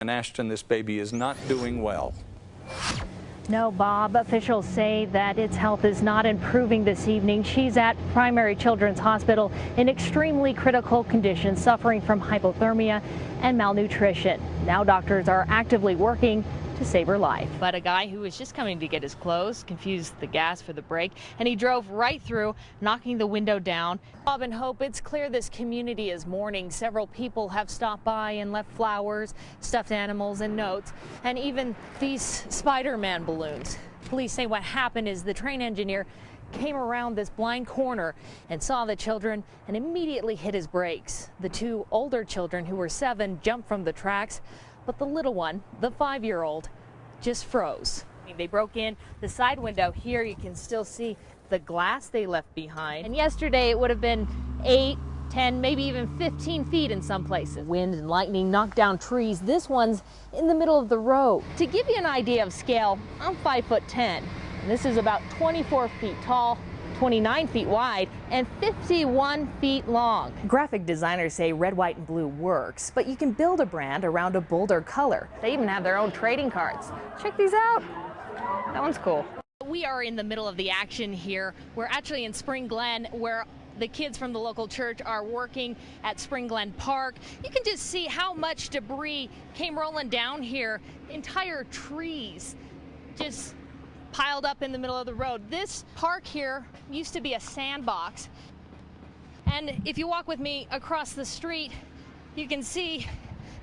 And Ashton, this baby is not doing well. No, Bob. Officials say that its health is not improving this evening. She's at Primary Children's Hospital in extremely critical condition, suffering from hypothermia and malnutrition. Now doctors are actively working to save her life. But a guy who was just coming to get his clothes confused the gas for the brake, and he drove right through, knocking the window down. Bob and Hope, it's clear this community is mourning. Several people have stopped by and left flowers, stuffed animals, and notes, and even these Spider-Man balloons. Police say what happened is the train engineer came around this blind corner and saw the children and immediately hit his brakes. The two older children, who were 7, jumped from the tracks, but the little one, the 5-year-old, just froze. They broke in the side window. Here you can still see the glass they left behind. And yesterday it would have been 8, 10, maybe even 15 feet in some places. Wind and lightning knocked down trees. This one's in the middle of the road. To give you an idea of scale, I'm 5'10", and this is about 24 feet tall, 29 feet wide, and 51 feet long. Graphic designers say red, white, and blue works, but you can build a brand around a bolder color. They even have their own trading cards. Check these out. That one's cool. We are in the middle of the action here. We're actually in Spring Glen, where the kids from the local church are working at Spring Glen Park. You can just see how much debris came rolling down here. Entire trees just piled up in the middle of the road. This park here used to be a sandbox. And if you walk with me across the street, you can see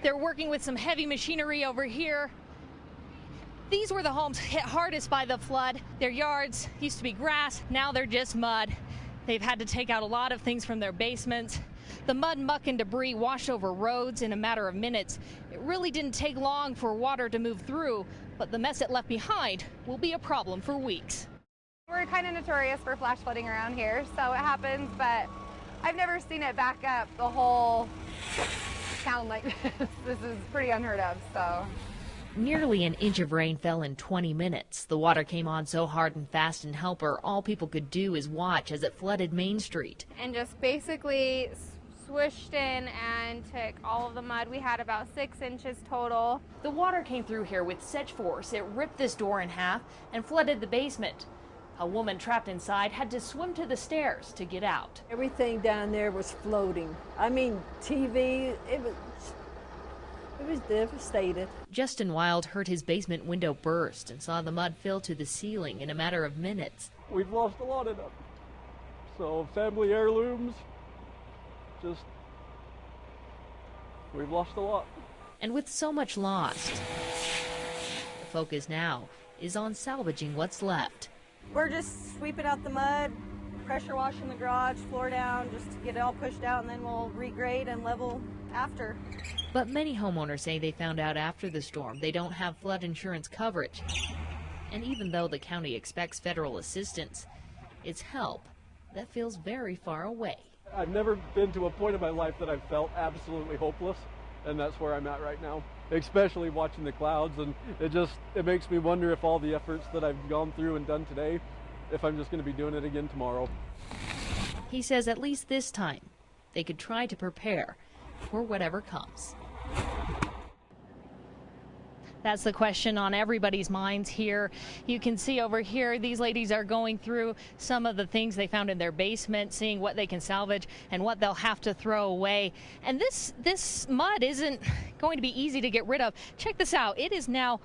they're working with some heavy machinery over here. These were the homes hit hardest by the flood. Their yards used to be grass, now they're just mud. They've had to take out a lot of things from their basements. The mud, muck, and debris washed over roads in a matter of minutes. It really didn't take long for water to move through, but the mess it left behind will be a problem for weeks. We're kind of notorious for flash flooding around here, so it happens, but I've never seen it back up the whole town like this. This is pretty unheard of, so. Nearly an inch of rain fell in 20 minutes. The water came on so hard and fast, and helper, all people could do is watch as it flooded Main Street. And just basically swished in and took all of the mud. We had about 6 inches total. The water came through here with such force it ripped this door in half and flooded the basement. A woman trapped inside had to swim to the stairs to get out. Everything down there was floating. I mean, TV, it was devastated. Justin Wild heard his basement window burst and saw the mud fill to the ceiling in a matter of minutes. We've lost a lot of them. So family heirlooms, we've lost a lot. And with so much lost, the focus now is on salvaging what's left. We're just sweeping out the mud, pressure washing the garage floor down just to get it all pushed out, and then we'll regrade and level after. But many homeowners say they found out after the storm they don't have flood insurance coverage. And even though the county expects federal assistance, it's help that feels very far away. I've never been to a point in my life that I've felt absolutely hopeless, and that's where I'm at right now, especially watching the clouds. And it makes me wonder if all the efforts that I've gone through and done today, if I'm just going to be doing it again tomorrow. He says at least this time they could try to prepare for whatever comes. That's the question on everybody's minds here. You can see over here, these ladies are going through some of the things they found in their basement, seeing what they can salvage and what they'll have to throw away. And this mud isn't going to be easy to get rid of. Check this out. It is now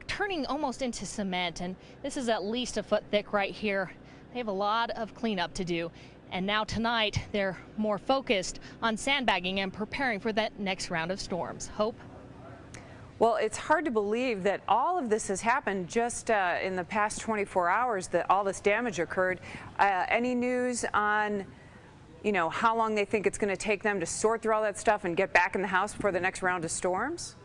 turning almost into cement, and this is at least a foot thick right here. They have a lot of cleanup to do. And now tonight, they're more focused on sandbagging and preparing for that next round of storms. Hope? Well, it's hard to believe that all of this has happened just in the past 24 hours, that all this damage occurred. Any news on, how long they think it's going to take them to sort through all that stuff and get back in the house before the next round of storms?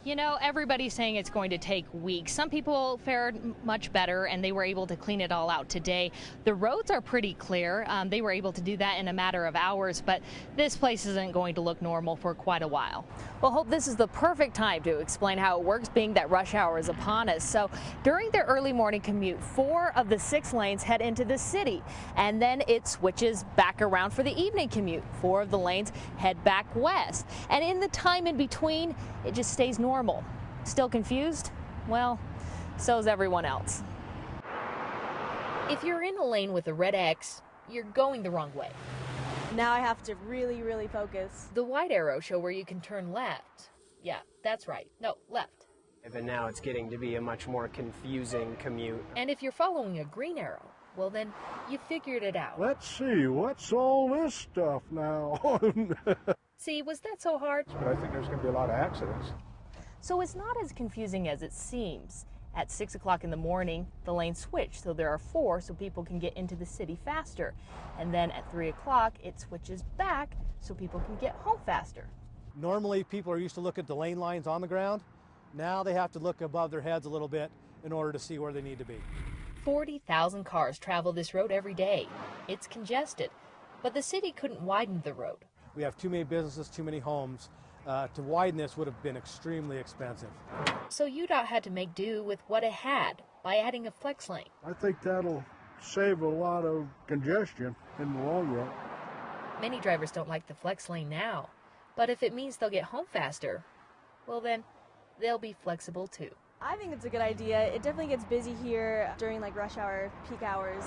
You know, everybody's saying it's going to take weeks. Some people fared much better and they were able to clean it all out today. The roads are pretty clear. They were able to do that in a matter of hours, but this place isn't going to look normal for quite a while. Well, Hope, this is the perfect time to explain how it works, being that rush hour is upon us. So during their early morning commute, 4 of the 6 lanes head into the city, and then it switches back around for the evening commute. 4 of the lanes head back west, and in the time in between, it just stays normal. Still confused? Well, so's everyone else. If you're in a lane with a red X, you're going the wrong way. Now I have to really focus. The white arrows show where you can turn left. Yeah, that's right. No, left. But now it's getting to be a much more confusing commute. And if you're following a green arrow, well then, you figured it out. Let's see, what's all this stuff now? See, was that so hard? But I think there's going to be a lot of accidents. So it's not as confusing as it seems. At 6 o'clock in the morning, the lanes switch, so there are 4 so people can get into the city faster. And then at 3 o'clock, it switches back so people can get home faster. Normally, people are used to look at the lane lines on the ground. Now they have to look above their heads a little bit in order to see where they need to be. 40,000 cars travel this road every day. It's congested, but the city couldn't widen the road. We have too many businesses, too many homes. To widen this would have been extremely expensive. So UDOT had to make do with what it had by adding a flex lane. I think that'll save a lot of congestion in the long run. Many drivers don't like the flex lane now, but if it means they'll get home faster, well then, they'll be flexible too. I think it's a good idea. It definitely gets busy here during like rush hour, peak hours.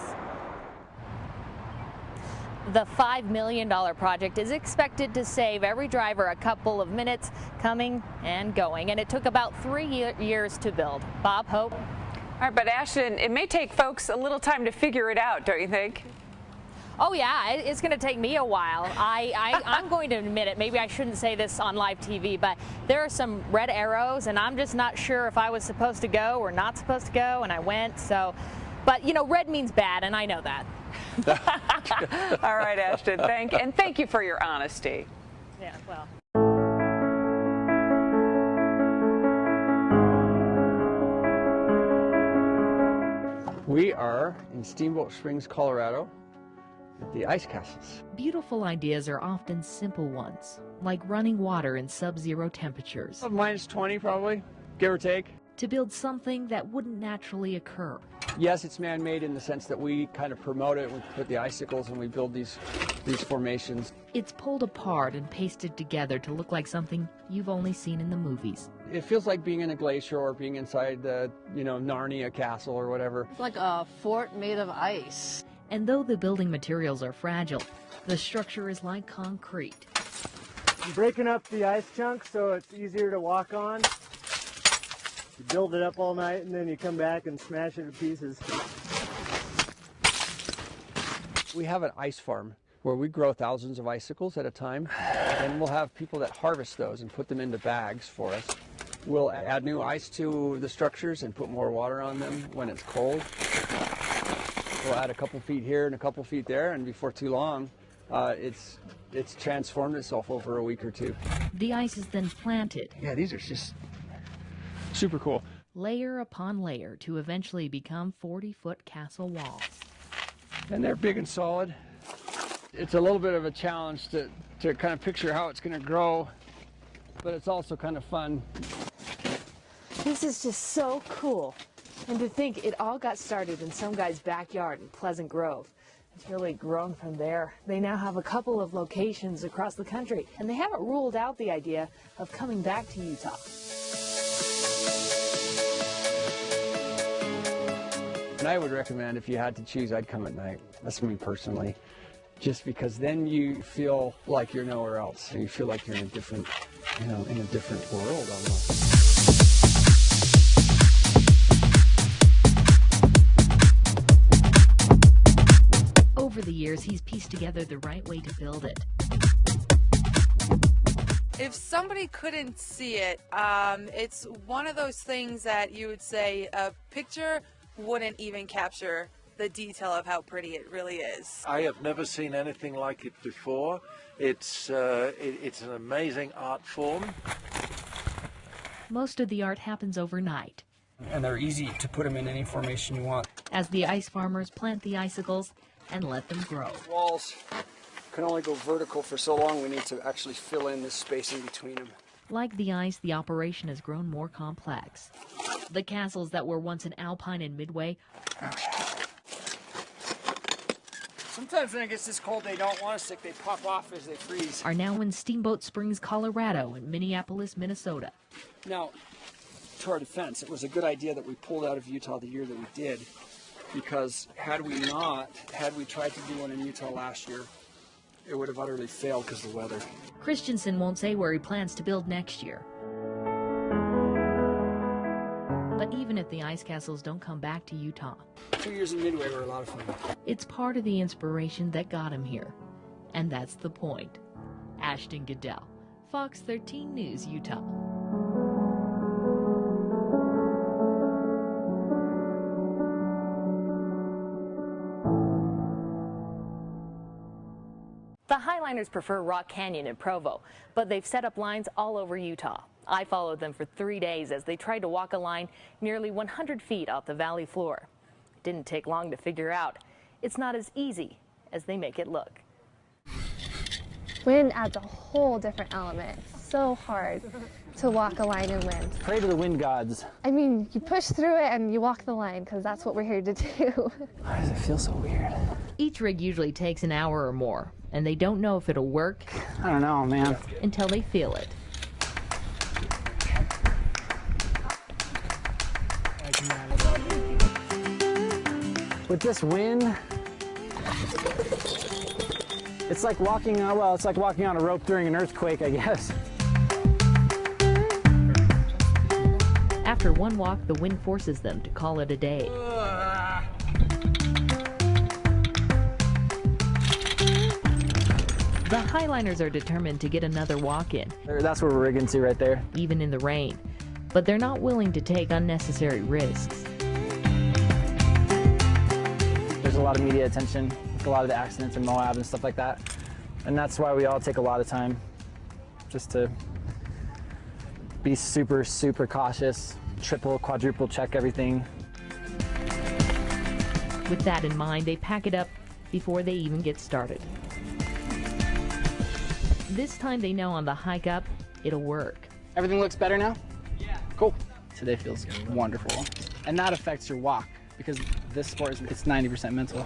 The $5 million project is expected to save every driver a couple of minutes coming and going, and it took about 3 years to build. Bob, Hope? All right, but Ashton, it may take folks a little time to figure it out, don't you think? Oh yeah, it's going to take me a while. I'm going to admit it. Maybe I shouldn't say this on live TV, but there are some red arrows, and I'm just not sure if I was supposed to go or not supposed to go, and I went. So, but you know, red means bad, and I know that. All right, Ashton, thank you for your honesty. Yeah, well. We are in Steamboat Springs, Colorado, at the ice castles. Beautiful ideas are often simple ones, like running water in sub-zero temperatures. Minus 20 probably, give or take. To build something that wouldn't naturally occur. Yes, it's man-made in the sense that we kind of promote it. We put the icicles and we build these formations. It's pulled apart and pasted together to look like something you've only seen in the movies. It feels like being in a glacier or being inside the, Narnia castle or whatever. It's like a fort made of ice. And though the building materials are fragile, the structure is like concrete. You're breaking up the ice chunks so it's easier to walk on. You build it up all night and then you come back and smash it to pieces. We have an ice farm where we grow thousands of icicles at a time, and we'll have people that harvest those and put them into bags for us. We'll add new ice to the structures and put more water on them when it's cold. We'll add a couple feet here and a couple feet there, and before too long, it's transformed itself over a week or two. The ice is then planted. Yeah, these are just super cool. Layer upon layer to eventually become 40-foot castle walls. And they're big and solid. It's a little bit of a challenge to kind of picture how it's going to grow, but it's also kind of fun. This is just so cool. And to think it all got started in some guy's backyard in Pleasant Grove. It's really grown from there. They now have a couple of locations across the country, and they haven't ruled out the idea of coming back to Utah. And I would recommend, if you had to choose, I'd come at night. That's me personally. Just because then you feel like you're nowhere else. You feel like you're in a different, in a different world almost. Over the years, he's pieced together the right way to build it. If somebody couldn't see it, it's one of those things that you would say a picture wouldn't even capture the detail of how pretty it really is. I have never seen anything like it before. It's an amazing art form. Most of the art happens overnight. And they're easy to put them in any formation you want. As the ice farmers plant the icicles and let them grow. Walls can only go vertical for so long. We need to actually fill in this space in between them. Like the ice, the operation has grown more complex. The castles that were once in Alpine and Midway Sometimes when it gets this cold, they don't want to stick. They pop off as they freeze. are now in Steamboat Springs, Colorado and Minneapolis, Minnesota. Now, to our defense, it was a good idea that we pulled out of Utah the year that we did, because had we tried to do one in Utah last year, it would have utterly failed because of the weather. Christensen won't say where he plans to build next year. But even if the ice castles don't come back to Utah, 2 years in Midway were a lot of fun. it's part of the inspiration that got him here. And that's the point. Ashton Goodell, Fox 13 News, Utah. The Highliners prefer Rock Canyon in Provo, but they've set up lines all over Utah. I followed them for 3 days as they tried to walk a line nearly 100 feet off the valley floor. It didn't take long to figure out it's not as easy as they make it look. Wind adds a whole different element. It's so hard to walk a line in wind. Pray to the wind gods. I mean, you push through it and you walk the line because that's what we're here to do. Why does it feel so weird? Each rig usually takes an hour or more, and they don't know if it'll work. I don't know, man. Until they feel it. With this wind, it's like walking on, it's like walking on a rope during an earthquake, I guess. After one walk, the wind forces them to call it a day. The Highliners are determined to get another walk in. That's where we're rigging to right there. Even in the rain. But they're not willing to take unnecessary risks. There's a lot of media attention with a lot of the accidents in Moab and stuff like that. And that's why we all take a lot of time just to be super, super cautious, triple, quadruple check everything. With that in mind, they pack it up before they even get started. This time they know on the hike up, it'll work. Everything looks better now? Yeah. Cool. Today feels wonderful. And that affects your walk, because this sport, it's 90% mental. You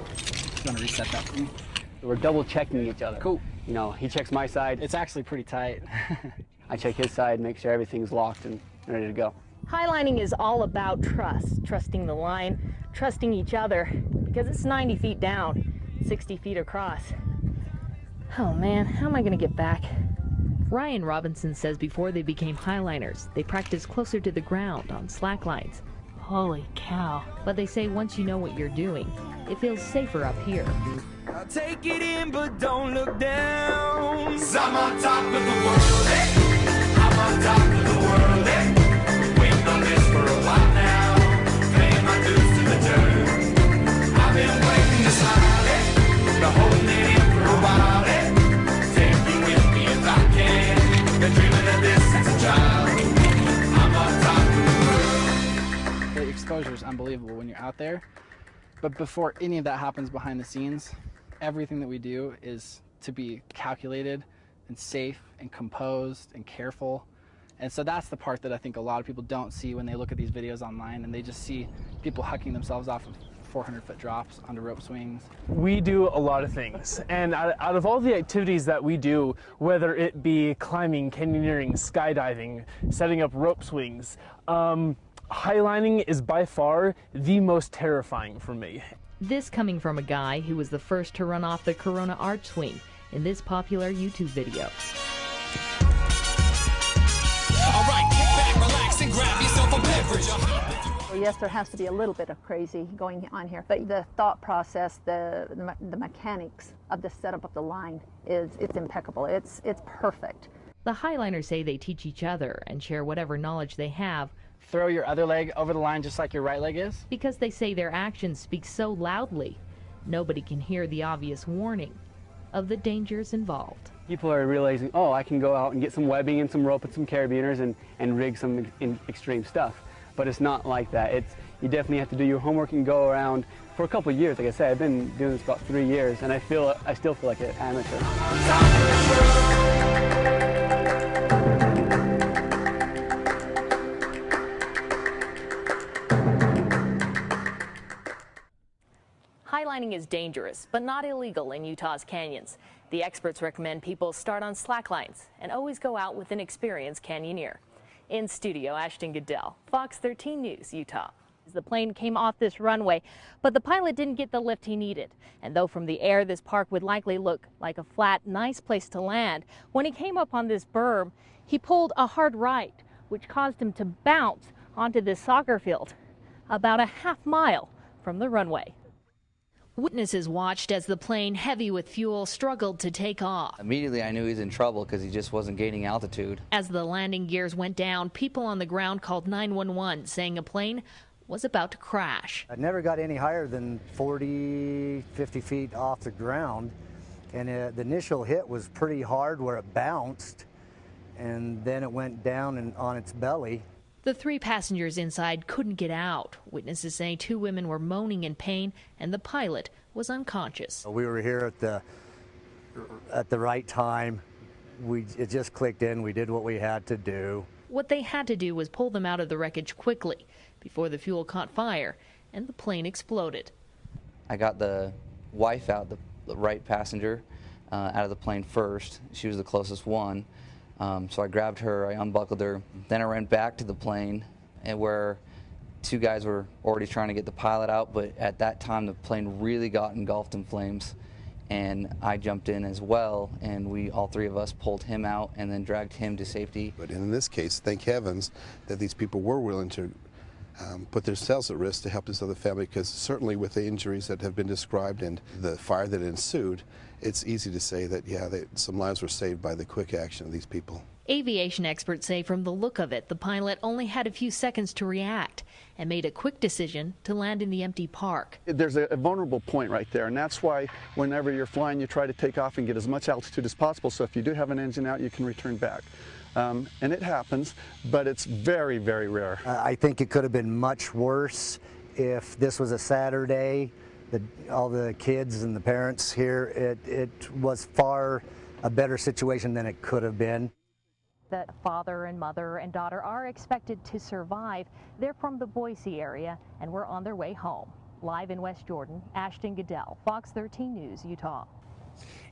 want to reset that for me? We're double checking each other. Cool. You know, he checks my side. It's actually pretty tight. I check his side, make sure everything's locked and ready to go. Highlining is all about trust. Trusting the line, trusting each other, because it's 90 feet down, 60 feet across. Oh man, how am I gonna get back? Ryan Robinson says before they became Highliners, they practiced closer to the ground on slack lines. Holy cow. But they say once you know what you're doing, it feels safer up here. I'll take it in, but don't look down. 'Cause I'm on top of the world, eh? I'm on top of the world, eh? Waiting on this for a while now. Paying my dues to the dirt. I've been waiting to slide, eh? Been holding it in for a while, eh? Take you with me if I can. Been dreaming of this since a child. I'm on top of the world. The exposure is unbelievable when you're out there. But before any of that happens behind the scenes, everything that we do is to be calculated and safe and composed and careful. And so that's the part that I think a lot of people don't see when they look at these videos online, and they just see people hucking themselves off of 400-foot drops onto rope swings. We do a lot of things, and out of all the activities that we do, whether it be climbing, canyoneering, skydiving, setting up rope swings, highlining is by far the most terrifying for me. This coming from a guy who was the first to run off the Corona arch swing in this popular YouTube video. All right, kick back, relax, and grab yourself a beverage. Well, yes, there has to be a little bit of crazy going on here, but the thought process, the mechanics of the setup of the line it's impeccable. It's perfect. The Highliners say they teach each other and share whatever knowledge they have. Throw your other leg over the line just like your right leg is. Because they say their actions speak so loudly, nobody can hear the obvious warning of the dangers involved. People are realizing, oh, I can go out and get some webbing and some rope and some carabiners and rig some extreme stuff. But it's not like that. You definitely have to do your homework and go around for a couple of years. Like I said, I've been doing this about 3 years, and I still feel like an amateur. Highlining is dangerous, but not illegal in Utah's canyons. The experts recommend people start on slack lines and always go out with an experienced canyoneer. In studio, Ashton Goodell, Fox 13 News, Utah. The plane came off this runway, but the pilot didn't get the lift he needed. And though from the air this park would likely look like a flat, nice place to land, when he came up on this berm, he pulled a hard right, which caused him to bounce onto this soccer field about a half-mile from the runway. Witnesses watched as the plane, heavy with fuel, struggled to take off. Immediately I knew he was in trouble because he just wasn't gaining altitude. As the landing gears went down, people on the ground called 911, saying a plane was about to crash. I never got any higher than 40, 50 feet off the ground, and the initial hit was pretty hard where it bounced, and then it went down and on its belly. The 3 passengers inside couldn't get out. Witnesses say 2 women were moaning in pain and the pilot was unconscious. We were here at the right time. It just clicked in. We did what we had to do. What they had to do was pull them out of the wreckage quickly before the fuel caught fire and the plane exploded. I got the wife out, the right passenger, out of the plane first. She was the closest one. So I grabbed her, I unbuckled her, then I ran back to the plane and where 2 guys were already trying to get the pilot out, but at that time the plane really got engulfed in flames and I jumped in as well, and all 3 of us pulled him out and then dragged him to safety. But in this case, thank heavens that these people were willing to put themselves at risk to help this other family, because certainly with the injuries that have been described and the fire that ensued, it's easy to say that, yeah, some lives were saved by the quick action of these people. Aviation experts say from the look of it, the pilot only had a few seconds to react and made a quick decision to land in the empty park. There's a vulnerable point right there, and that's why whenever you're flying, you try to take off and get as much altitude as possible, so if you do have an engine out, you can return back. And it happens, but it's very, very rare. I think it could have been much worse if this was a Saturday. All the kids and the parents here, it was far a better situation than it could have been. The father and mother and daughter are expected to survive. They're from the Boise area and were on their way home. Live in West Jordan, Ashton Goodell, Fox 13 News, Utah.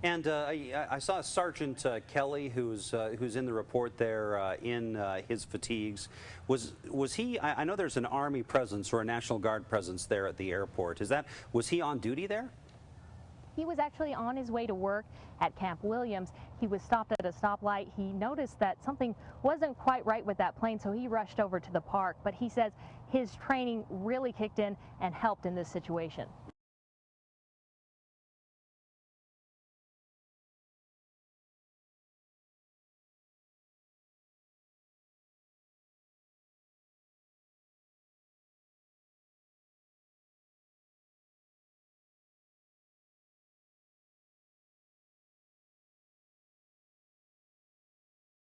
And I saw Sergeant Kelly, who's in the report there in his fatigues. Was he? I know there's an Army presence or a National Guard presence there at the airport. Was he on duty there? He was actually on his way to work at Camp Williams. He was stopped at a stoplight. He noticed that something wasn't quite right with that plane, so he rushed over to the park. But he says his training really kicked in and helped in this situation.